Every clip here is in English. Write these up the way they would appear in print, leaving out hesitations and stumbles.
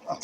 Oh.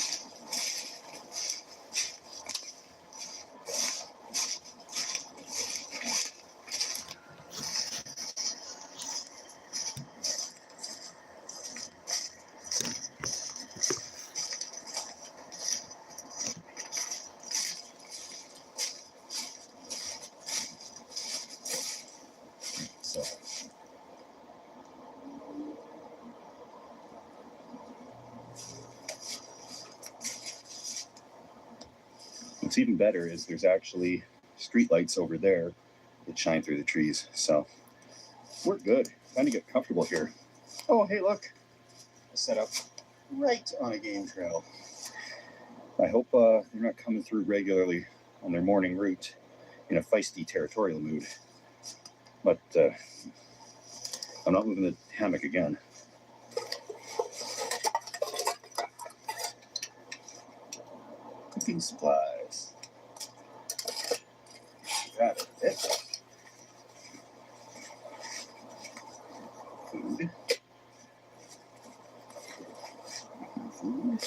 What's even better is there's actually street lights over there that shine through the trees. So we're good. Time to get comfortable here. Oh, hey, look. I set up right on a game trail. I hope they're not coming through regularly on their morning route in a feisty territorial mood. But I'm not moving the hammock again. Cooking supplies. Got it. Food. Food.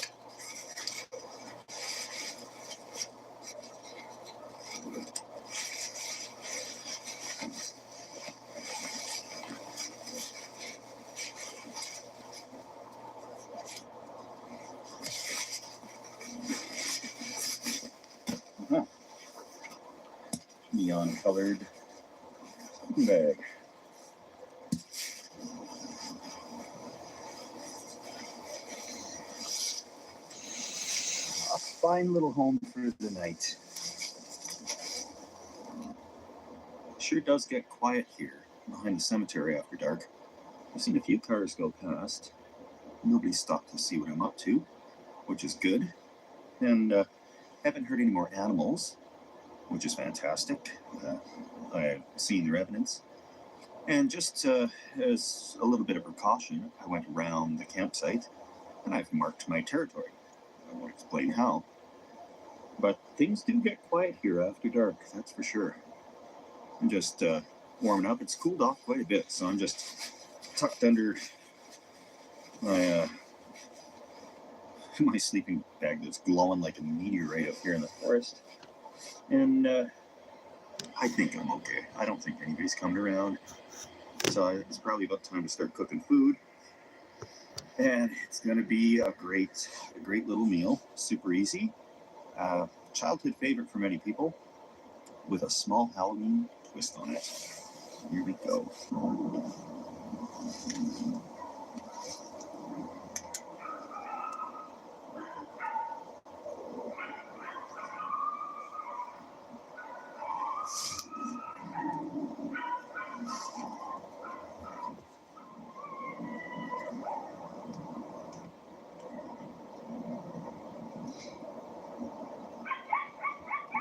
Neon colored bag. A fine little home for the night. Sure does get quiet here behind the cemetery after dark. I've seen a few cars go past. Nobody stopped to see what I'm up to, which is good. And haven't heard any more animals, which is fantastic. I've seen their evidence. And just as a little bit of precaution, I went around the campsite and I've marked my territory. I won't explain how. But things do get quiet here after dark, that's for sure. I'm just warming up. It's cooled off quite a bit, so I'm just tucked under my my sleeping bag that's glowing like a meteorite up here in the forest. And I think I'm okay. I don't think anybody's coming around. So it's probably about time to start cooking food. And it's going to be a great little meal. Super easy. Childhood favorite for many people with a small Halloween twist on it. Here we go.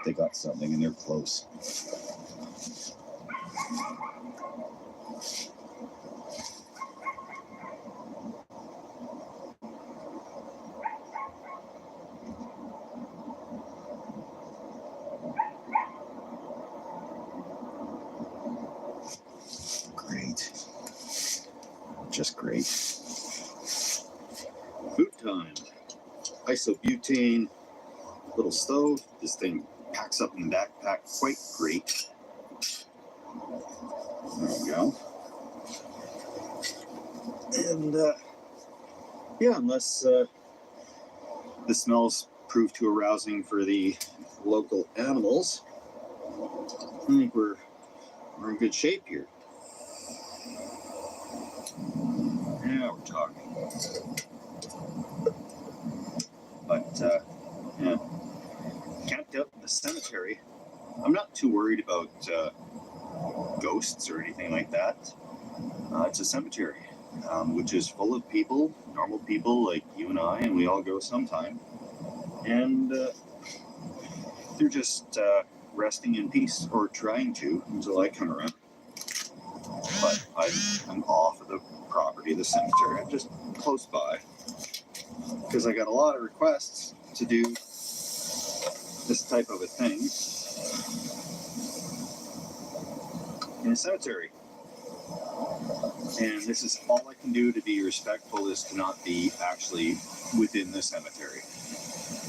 They got something and they're close. Great. Just great. Food time. Isobutane, little stove. This thing packs up in the backpack quite great. There we go. And yeah, unless the smells prove too arousing for the local animals, I think we're in good shape here. Yeah, we're talking. But yeah, camped out in the cemetery. I'm not too worried about ghosts or anything like that. It's a cemetery, which is full of people, normal people like you and I, and we all go sometime. And they're just resting in peace, or trying to, until I come around. But I'm off of the property of the cemetery. I'm just close by, because I got a lot of requests to do this type of a thing in a cemetery. And this is all I can do to be respectful, is to not be actually within the cemetery.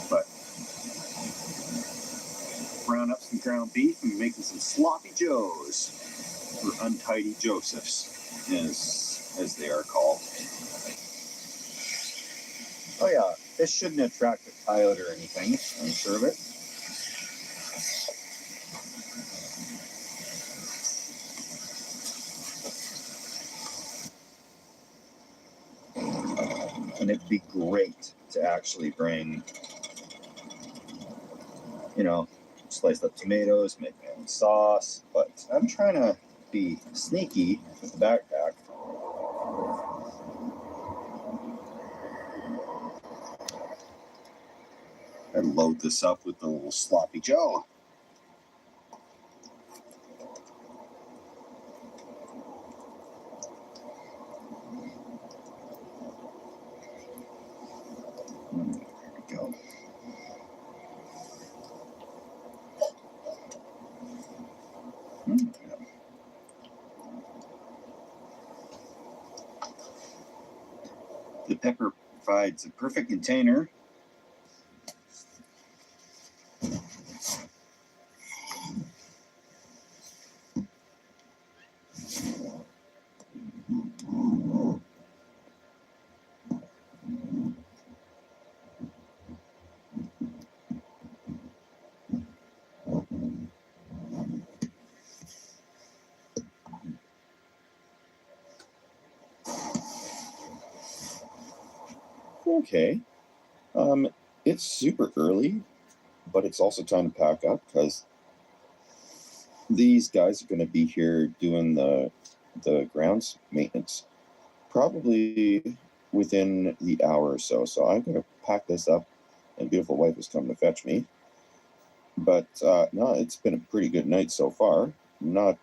But brown up some ground beef and making some sloppy joes, or untidy Josephs, as they are called. Oh yeah, this shouldn't attract a coyote or anything, I'm sure of it. And it'd be great to actually bring, sliced up tomatoes, make my own sauce, but I'm trying to be sneaky with the backpack. I load this up with the little sloppy Joe. There we go. The pepper provides a perfect container. Okay. It's super early, but it's also time to pack up because these guys are going to be here doing the grounds maintenance probably within the hour or so. So I'm going to pack this up, and beautiful wife is coming to fetch me. But no, it's been a pretty good night so far. Not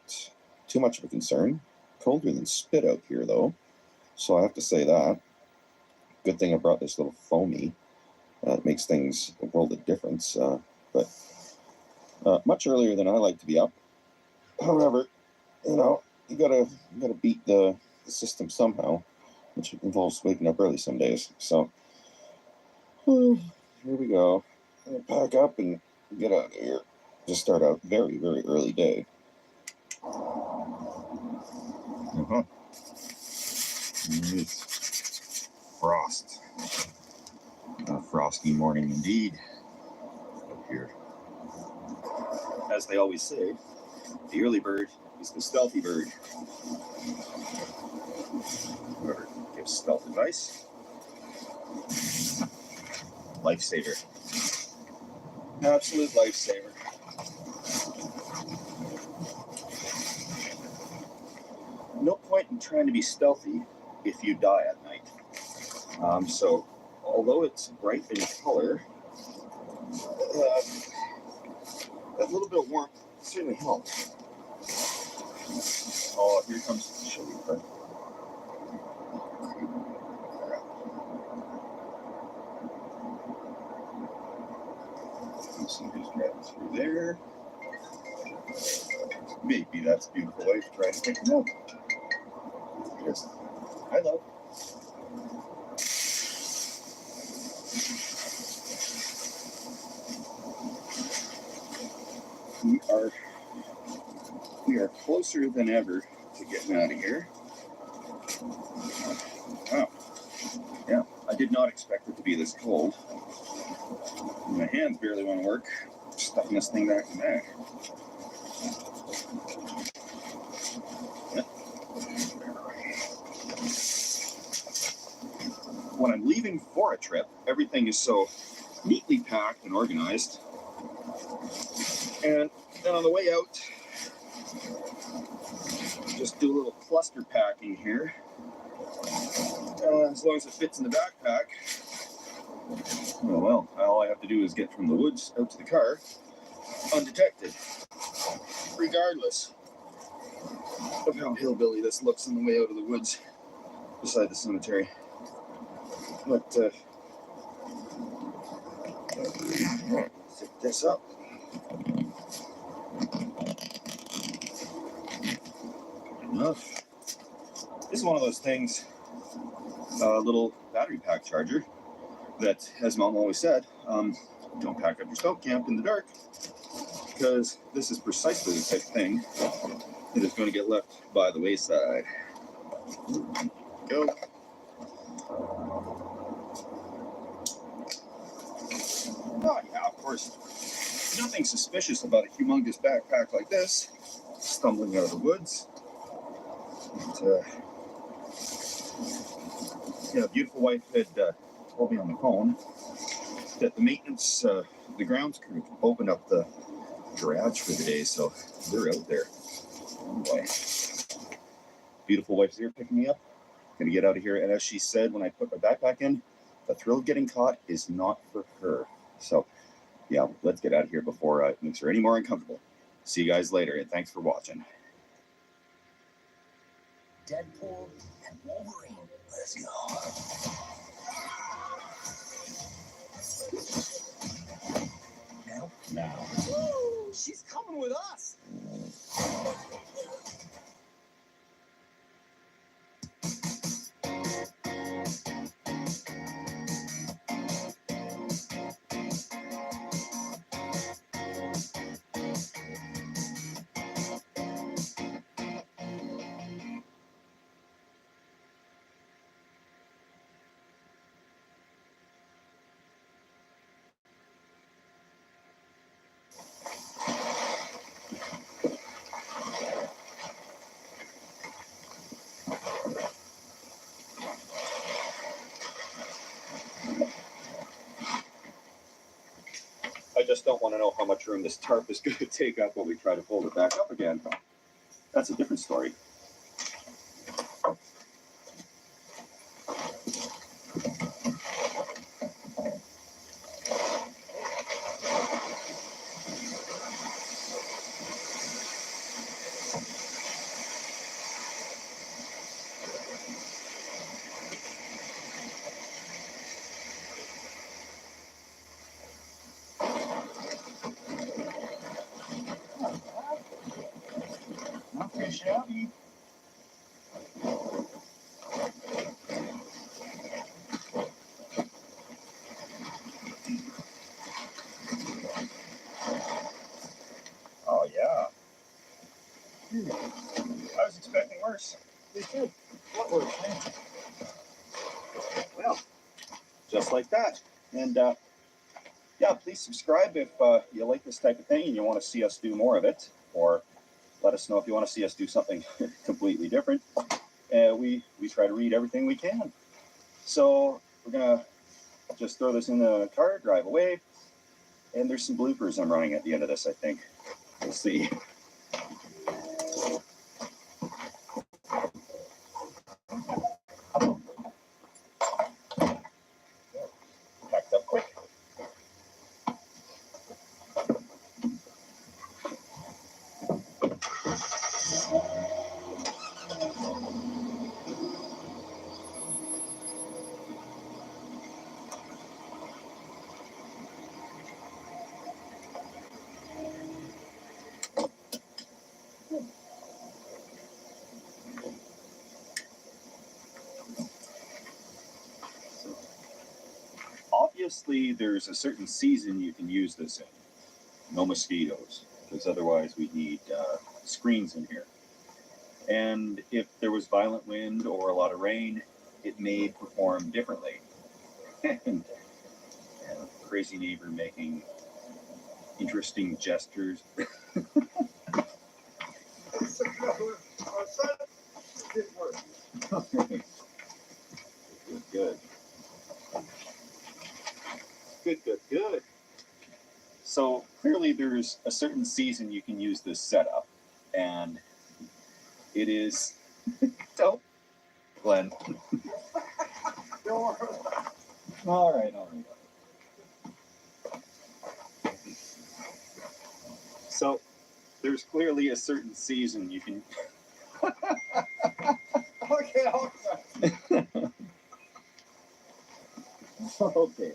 too much of a concern. Colder than spit out here, though. So I have to say that. Good thing I brought this little foamy. It makes things a world of difference. But much earlier than I like to be up. However, you gotta beat the system somehow, which involves waking up early some days. So here we go. I'm gonna pack up and get out of here. Just start a very, very early day. It's frost. A frosty morning indeed up here. As they always say, the early bird is the stealthy bird. Whoever gives stealth advice, lifesaver. Absolute lifesaver. No point in trying to be stealthy if you die at night. So, although it's bright in color, that little bit of warmth certainly helps. Oh, here comes the chili part. Somebody's driving through there. Maybe that's beautiful wife trying to pick them up. Yes. Hi, love. We are closer than ever to getting out of here. Wow. Yeah, I did not expect it to be this cold. My hands barely want to work. Stuffing this thing back to back. When I'm leaving for a trip, everything is so neatly packed and organized. And then on the way out, just do a little cluster packing here. As long as it fits in the backpack. Oh well, all I have to do is get from the woods out to the car undetected, regardless of how hillbilly this looks on the way out of the woods beside the cemetery. But zip this up. Good enough. This is one of those things, a little battery pack charger that, as Mom always said, don't pack up your scout camp in the dark, because this is precisely the type of thing that is going to get left by the wayside. Go. Oh yeah, of course, nothing suspicious about a humongous backpack like this stumbling out of the woods. But, yeah, beautiful wife had told me on the phone that the maintenance, the grounds crew opened up the garage for the day, so they're out there. Oh boy. Beautiful wife's here picking me up. Gonna get out of here, and as she said when I put my backpack in, the thrill of getting caught is not for her. So yeah, let's get out of here before it makes her any more uncomfortable. See you guys later, and thanks for watching. Deadpool and Wolverine. Let's go. Now. Woo! She's coming with us. I just don't want to know how much room this tarp is going to take up when we try to fold it back up again. That's a different story. Not too shabby. Oh yeah. I was expecting worse. Me too. What worse? Well, just like that. And yeah, please subscribe if you like this type of thing and you want to see us do more of it, or let us know if you want to see us do something completely different. We try to read everything we can. So we're gonna just throw this in the car, drive away, and there's some bloopers I'm running at the end of this, I think. We'll see. Packed up quick. Obviously, there's a certain season you can use this in. No mosquitoes, because otherwise we need screens in here. And if there was violent wind or a lot of rain, it may perform differently. And crazy neighbor making interesting gestures. Good. Good. So clearly there's a certain season you can use this setup, and it is dope. Glenn. All right. So there's clearly a certain season you can. Okay. Okay.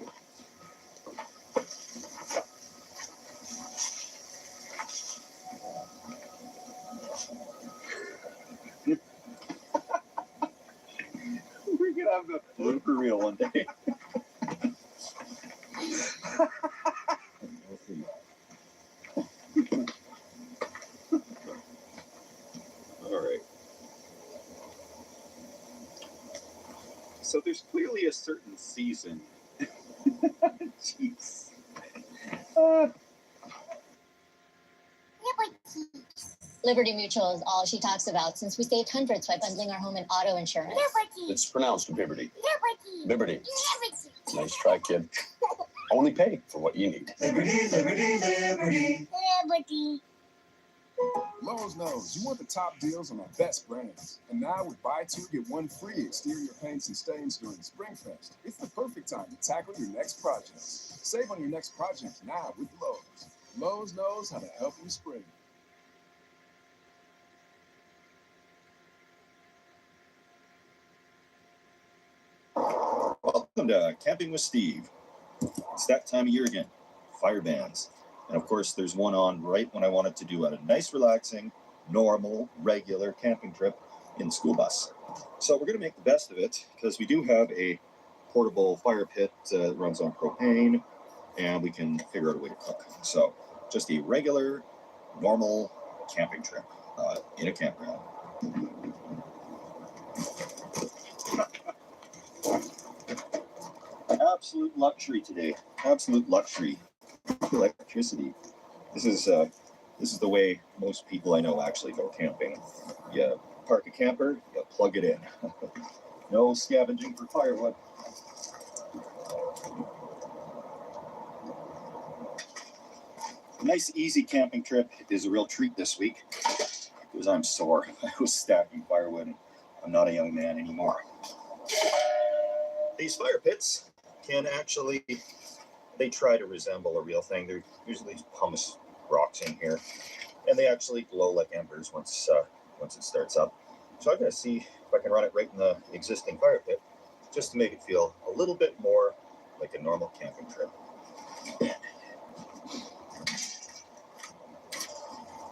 there's clearly a certain season. Jeez. Uh, Liberty Mutual is all she talks about since we saved hundreds by bundling our home and auto insurance. It's pronounced Liberty. Liberty. Nice try, kid. Only pay for what you need. Liberty. Lowe's knows you want the top deals on our best brands. And now with buy two, get one free exterior paints and stains during Springfest, it's the perfect time to tackle your next project. Save on your next project now with Lowe's. Lowe's knows how to help you spring. Welcome to Camping with Steve. It's that time of year again, fire bans. And of course, there's one on right when I wanted to do a nice, relaxing, normal, regular camping trip in the school bus. So we're going to make the best of it because we do have a portable fire pit that runs on propane, and we can figure out a way to cook. So just a regular, normal camping trip in a campground. Absolute luxury today. Absolute luxury. Electricity. This is the way most people I know actually go camping. You park a camper, you plug it in. No scavenging for firewood. A nice, easy camping trip is a real treat this week because I'm sore. I was stacking firewood and I'm not a young man anymore. These fire pits can actually, they try to resemble a real thing. There's usually these pumice rocks in here, and they actually glow like embers once it starts up. So I'm going to see if I can run it right in the existing fire pit, just to make it feel a little bit more like a normal camping trip.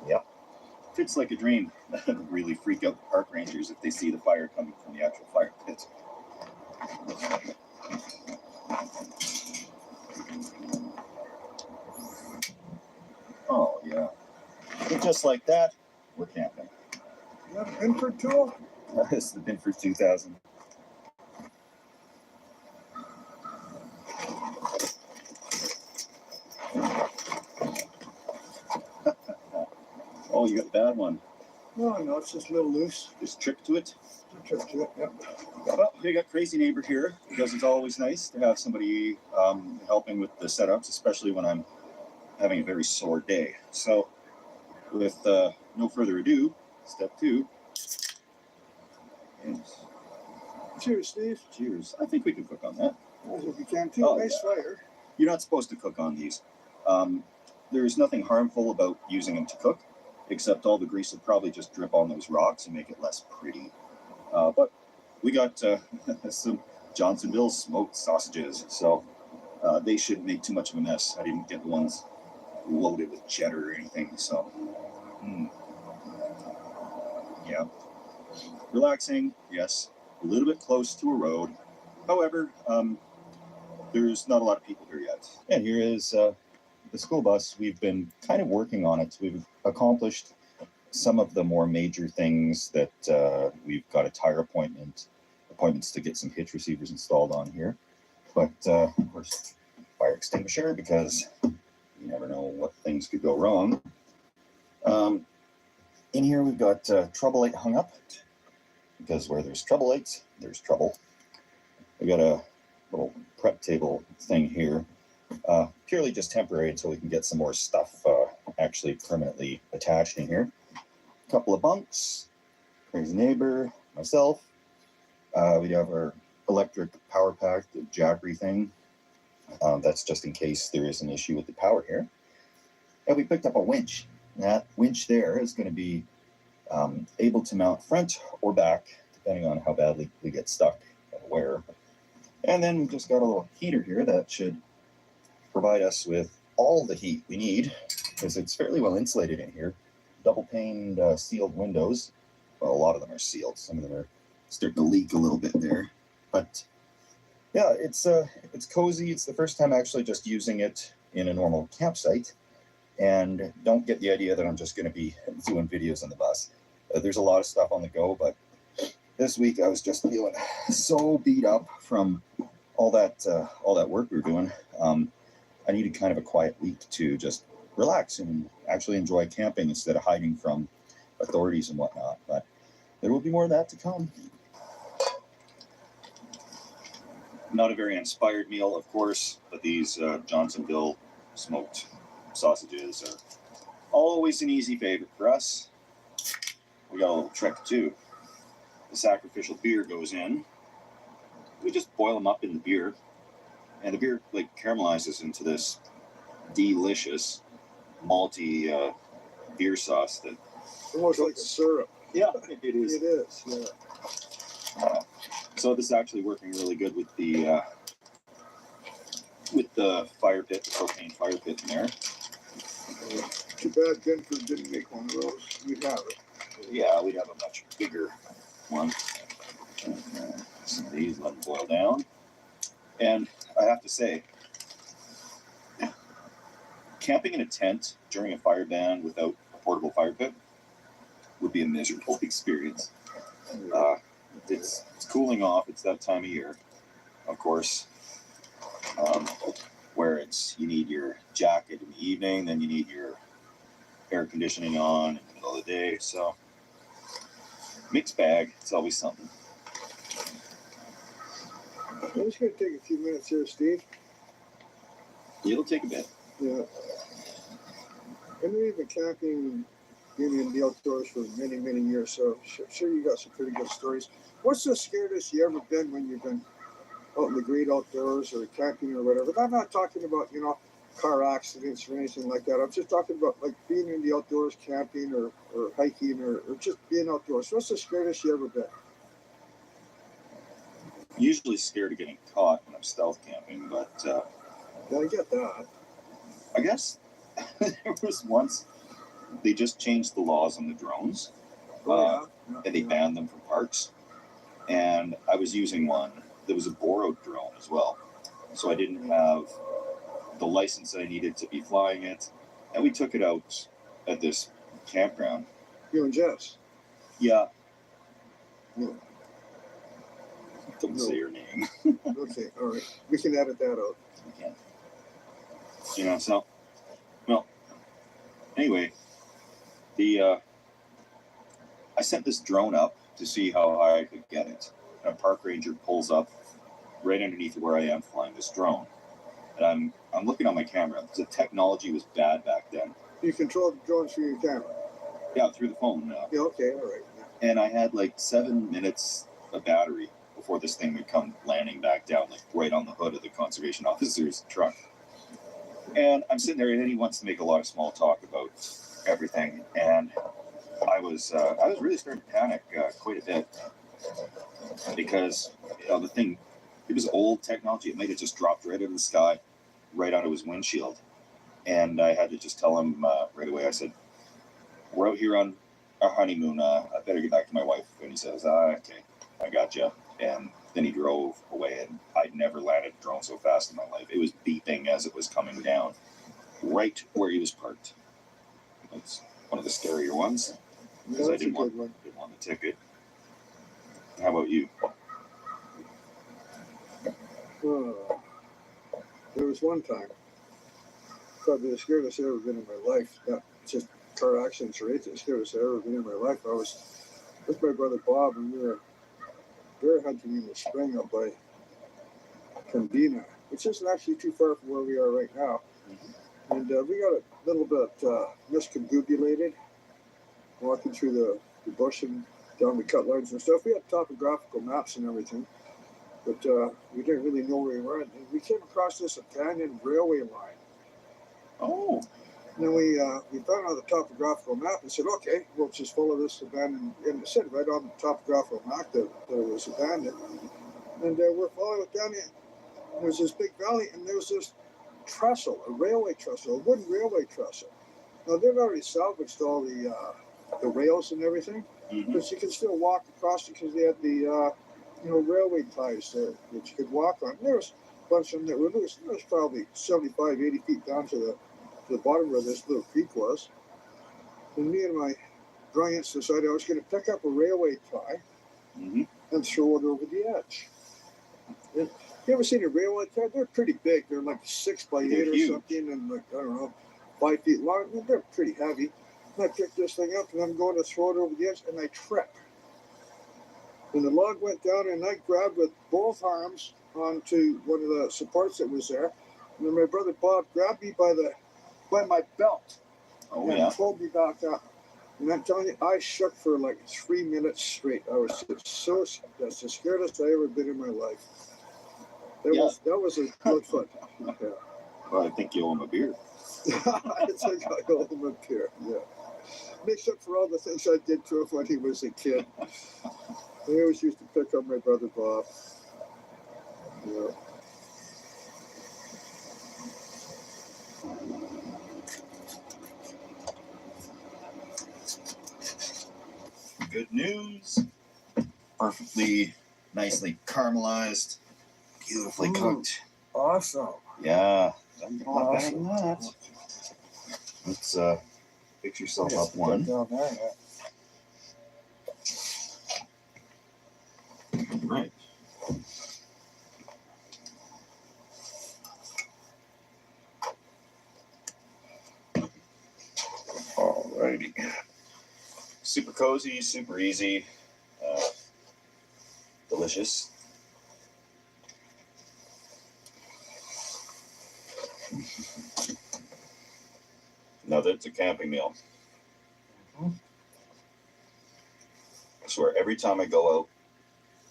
Yeah, fits like a dream. That would really freak out the park rangers if they see the fire coming from the actual fire pit. Oh, yeah. And just like that, we're camping. You have a Binford tool? This is the Binford 2000. Oh, you got the bad one. No, it's just a little loose. Just trick to it. Trip to it, yep. Well, we got crazy neighbor here because it's always nice to have somebody helping with the setups, especially when I'm having a very sore day. So with no further ado, step 2. Yes. Cheers, Steve. Cheers. I think we can cook on that. If you can too, Oh, nice yeah. fire. You're not supposed to cook on these. There's nothing harmful about using them to cook, except all the grease will probably just drip on those rocks and make it less pretty. But we got some Johnsonville smoked sausages, so they shouldn't make too much of a mess. I didn't get the ones loaded with cheddar or anything, so yeah. Relaxing, yes. A little bit close to a road. However, there's not a lot of people here yet. And here is the school bus. We've been kind of working on it. We've accomplished some of the more major things that we've got a tire appointments to get some hitch receivers installed on here. But of course, fire extinguisher, because you never know what things could go wrong. In here we've got trouble light hung up, because where there's trouble lights, there's trouble. We got a little prep table thing here, purely just temporary until we can get some more stuff actually permanently attached in here. A couple of bunks, crazy neighbor, myself. We have our electric power pack, the Jackery thing. That's just in case there is an issue with the power here. And we picked up a winch. That winch there is going to be able to mount front or back, depending on how badly we get stuck and where. And then we've just got a little heater here that should provide us with all the heat we need, because it's fairly well insulated in here. Double paned sealed windows. Well, a lot of them are sealed. Some of them are starting to leak a little bit there. But yeah, it's cozy. It's the first time actually just using it in a normal campsite. And don't get the idea that I'm just going to be doing videos on the bus. There's a lot of stuff on the go, but This week I was just feeling so beat up from all that work we were doing. I needed kind of a quiet week to just relax and actually enjoy camping instead of hiding from authorities and whatnot. But there will be more of that to come. Not a very inspired meal, of course, but these Johnsonville smoked sausages are always an easy favorite for us. We got a little trick too. The sacrificial beer goes in. We just boil them up in the beer, and the beer like caramelizes into this delicious malty beer sauce that Almost like a syrup. yeah, it is. It is, yeah. So this is actually working really good with the fire pit, the propane fire pit in there. Too bad Denver didn't make one of those. We'd have it. Yeah, we'd have a much bigger one. Some of these let them boil down. And I have to say, camping in a tent during a fire ban without a portable fire pit would be a miserable experience. It's cooling off. It's that time of year, of course, where you need your jacket in the evening, then you need your air conditioning on in the middle of the day. So mixed bag. It's always something. I'm just going to take a few minutes here, Steve. It'll take a bit. Yeah. I know you've been camping, being in the outdoors for many, many years, so sure you got some pretty good stories. What's the scariest you ever been when you've been out in the great outdoors or camping or whatever? I'm not talking about, car accidents or anything like that. I'm just talking about like being in the outdoors, camping or hiking or just being outdoors. What's the scariest you ever been? Usually scared of getting caught when I'm stealth camping, but Yeah, I get that. I guess there was once they just changed the laws on the drones, and they banned them from parks. And I was using one that was a borrowed drone as well, so I didn't have the license that I needed to be flying it. And we took it out at this campground. You and Jess? Yeah. No. Don't say your name. Okay, all right. We can edit that out. Yeah. So, well, anyway, I sent this drone up to see how high I could get it. And a park ranger pulls up right underneath where I am flying this drone. And I'm looking on my camera. The technology was bad back then. You control the drones through your camera? Yeah, through the phone now. Yeah, okay, all right. Yeah. And I had like 7 minutes of battery before this thing would come landing back down, like right on the hood of the conservation officer's truck. And I'm sitting there, and he wants to make a lot of small talk about everything. And I was really starting to panic quite a bit because the thing, it was old technology. It might have just dropped right out of the sky, right onto his windshield. And I had to just tell him right away. I said, "We're out here on our honeymoon. I better get back to my wife." And he says, "Okay, I got you." And then he drove away, and I'd never landed a drone so fast in my life. It was beeping as it was coming down, right where he was parked. It's one of the scarier ones because I didn't want the ticket. How about you? There was one time, probably the scariest I've ever been in my life. Not just car accidents or anything, the scariest I've ever been in my life. I was with my brother Bob, and we were bear hunting in the spring up by Pembina, which isn't actually too far from where we are right now. And we got a little bit misconfigurated walking through the bush and down the cut lines and stuff. We had topographical maps and everything, but we didn't really know where we were. And we came across this abandoned railway line. Oh. And then we found out the topographical map and said, okay, we'll just follow this abandoned, and it said right on the topographical map that it was abandoned. And we're following it down here. There was this big valley, and there was this trestle, a railway trestle, a wooden railway trestle. Now, they've already salvaged all the rails and everything, but you can still walk across it because they had the railway ties that you could walk on. And there was a bunch of them that were loose. There was probably 75, 80 feet down to the bottom where this little creek was. And me and my brilliance decided I was going to pick up a railway tie Mm-hmm. and throw it over the edge. And you ever seen a railway car? They're pretty big. They're like 6 by 8 They're or huge. something, and like, I don't know, 5 feet long. And they're pretty heavy. And I picked this thing up, and I'm going to throw it over the edge, and I trip. And the log went down, and I grabbed with both arms onto one of the supports that was there. And then my brother Bob grabbed me by my belt Oh, and yeah. pulled me back up. And I'm telling you, I shook for like 3 minutes straight. I was just that's the scaredest I ever been in my life. That was a good fun. Yeah. Well, I think you owe him a beer. I think I owe him a beer. Yeah. Makes up for all the things I did to him when he was a kid. I always used to pick on my brother Bob. Yeah. Good news. Perfectly, nicely caramelized, beautifully cooked. Awesome. Yeah. Doesn't get a lot better than that. Let's fix yourself up one. Down there, yeah. Right. Alrighty. Super cozy, super easy, delicious. Now that's a camping meal. Mhm. I swear, every time I go out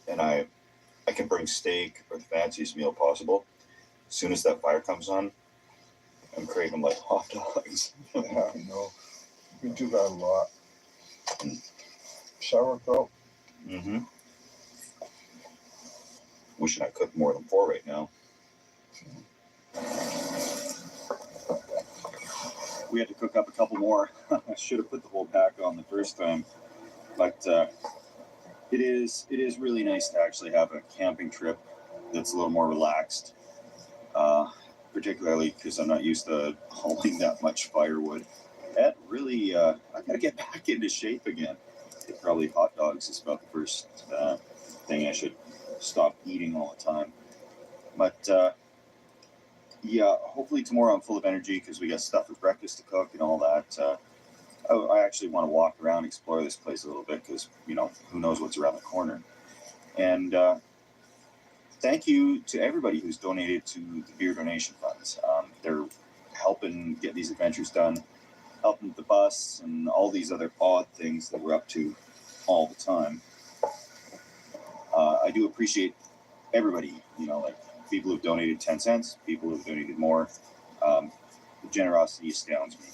and I can bring steak or the fanciest meal possible, as soon as that fire comes on, I'm craving like hot dogs. Yeah, I know. We do that a lot. Sauerkraut. Mm-hmm. Wishing I cooked more than 4 right now. We had to cook up a couple more. I should have put the whole pack on the first time, but it is really nice to actually have a camping trip that's a little more relaxed. Particularly because I'm not used to hauling that much firewood. That really, I gotta get back into shape again. Probably hot dogs is about the first thing I should stop eating all the time. But yeah, hopefully tomorrow I'm full of energy because we got stuff for breakfast to cook and all that. I actually want to walk around, explore this place a little bit because, who knows what's around the corner. And thank you to everybody who's donated to the beer donation funds. They're helping get these adventures done, helping with the bus and all these other odd things that we're up to all the time. I do appreciate everybody, like people who've donated 10 cents, people who've donated more. The generosity astounds me.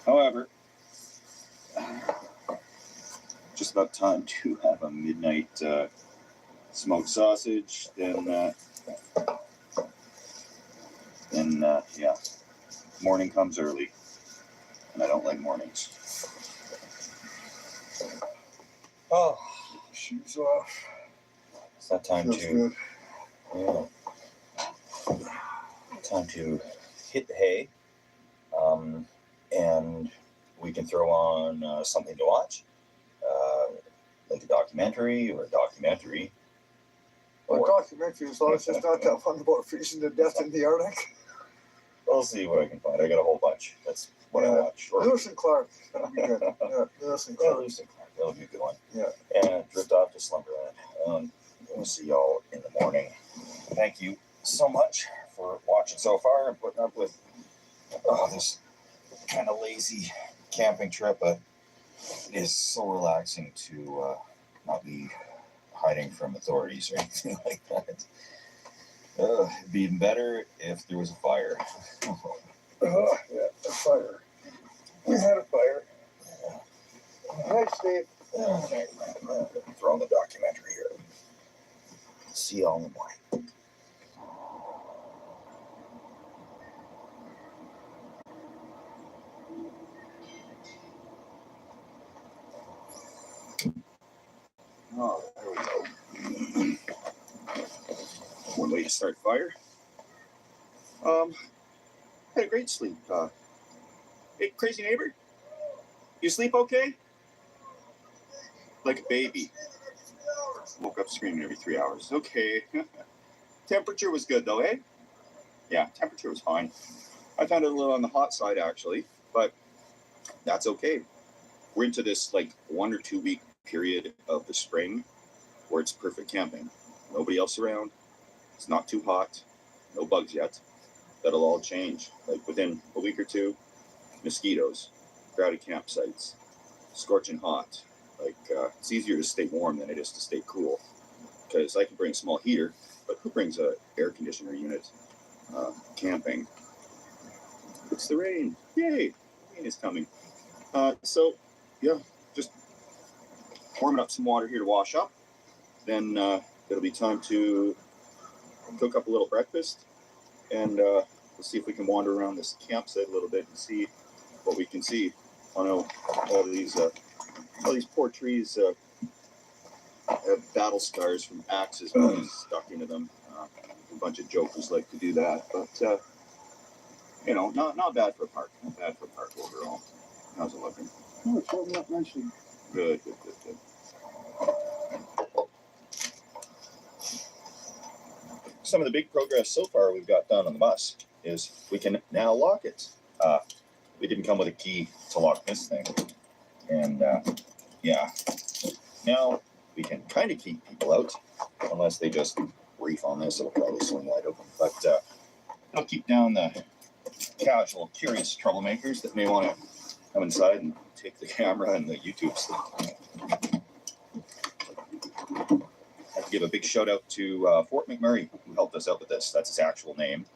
However, just about time to have a midnight smoked sausage, then yeah, morning comes early, and I don't like mornings. Oh, shoes off. It's that time Feels good. Time to hit the hay, and we can throw on something to watch, like a documentary or a documentary. Well, documentary, as long as it's not that one about freezing to death in the Arctic. I'll see what I can find. I got a whole bunch. That's what I watch. Lewis and Clark. That'll be good. Yeah, Lewis and Clark. That'll be a good one. Yeah. And drift off to Slumberland. We'll see y'all in the morning. Thank you so much for watching so far and putting up with this kind of lazy camping trip, but it is so relaxing to not be hiding from authorities or anything like that. It'd be even better if there was a fire. Yeah, a fire. We had a fire. Nice, Dave. Okay, throw on the documentary here. See y'all in the morning. Oh, there we go. One way to start fire. Had a great sleep. Hey, crazy neighbor, you sleep okay? Like a baby. Woke up screaming every 3 hours. Okay. Temperature was good though, eh? Yeah, temperature was fine. I found it a little on the hot side actually, but that's okay. We're into this like 1 or 2 week period of the spring where it's perfect camping. Nobody else around. It's not too hot. No bugs yet. That'll all change. Like within a week or two, mosquitoes, crowded campsites, scorching hot. Like it's easier to stay warm than it is to stay cool. Because I can bring a small heater, but who brings a air conditioner unit camping? It's the rain. Yay! Rain is coming. So, yeah, just warming up some water here to wash up. Then it'll be time to cook up a little breakfast, and we'll see if we can wander around this campsite a little bit and see what we can see. I know all these poor trees have battle scars from axes stuck into them. A bunch of jokers like to do that, but you know, not bad for a park. Not bad for a park overall. How's it looking? Oh, it's warming up nicely. Good. Some of the big progress so far we've got done on the bus is we can now lock it. We didn't come with a key to lock this thing. And yeah, now we can kind of keep people out unless they just reef on this. It'll probably swing wide open. But it'll keep down the casual, curious troublemakers that may want to come inside and take the camera and the YouTube stuff. I have to give a big shout out to Fort McMurray, who helped us out with this. That's his actual name.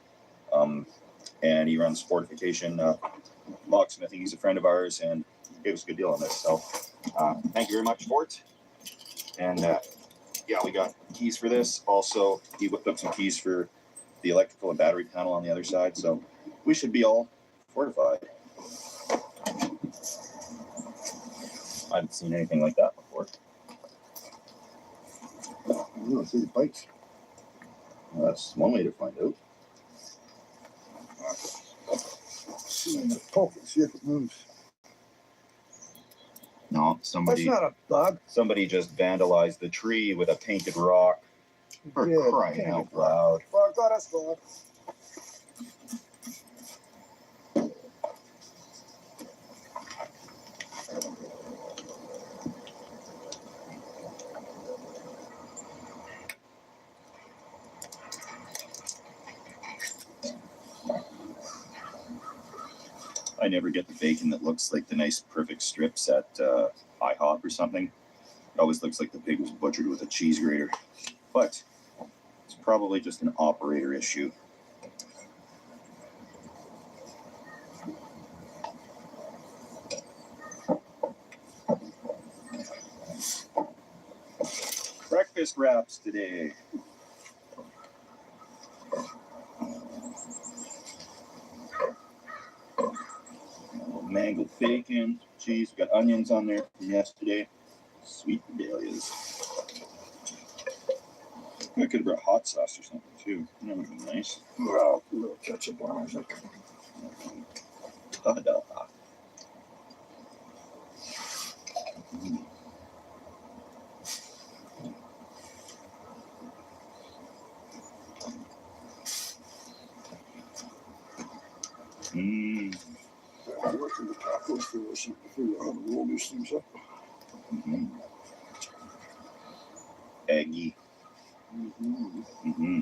And he runs Fortification Locksmithing. He's a friend of ours and gave us a good deal on this. So thank you very much, Fort. And yeah, we got keys for this. Also, he whipped up some keys for the electrical and battery panel on the other side. So we should be all fortified. I haven't seen anything like that before. Oh, I see the bikes. Well, that's one way to find out. See in the poke and see if it moves. No, That's somebody not a bug. just vandalized the tree with a painted rock. For Yeah, crying painted out rock. loud. Bug, oh, that's bug. I never get the bacon that looks like the nice perfect strips at IHOP or something. It always looks like the pig was butchered with a cheese grater. But it's probably just an operator issue. Breakfast wraps today. Mangled bacon, cheese. We got onions on there from yesterday. Sweet dahlias. I could have brought hot sauce or something too. That would have been nice. Wow, a little ketchup on it. Ta-da. Mmm. I worked in the taco store or something to figure out how to roll these things up. Mm-hmm. Eggy. Mm-hmm. Mm-hmm.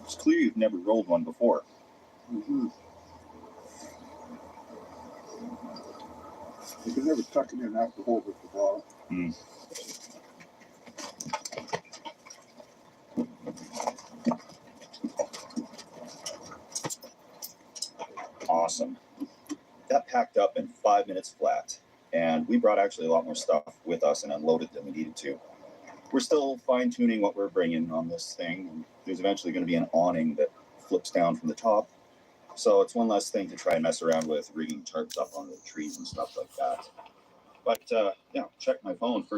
It's clear you've never rolled one before. Mm-hmm. You can never tuck it in after hold it at the bottom. Mm. Awesome. That packed up in 5 minutes flat. And we brought actually a lot more stuff with us and unloaded than we needed to. We're still fine-tuning what we're bringing on this thing. There's eventually going to be an awning that flips down from the top. So it's one less thing to try and mess around with rigging tarps up on the trees and stuff like that. But yeah, check my phone first.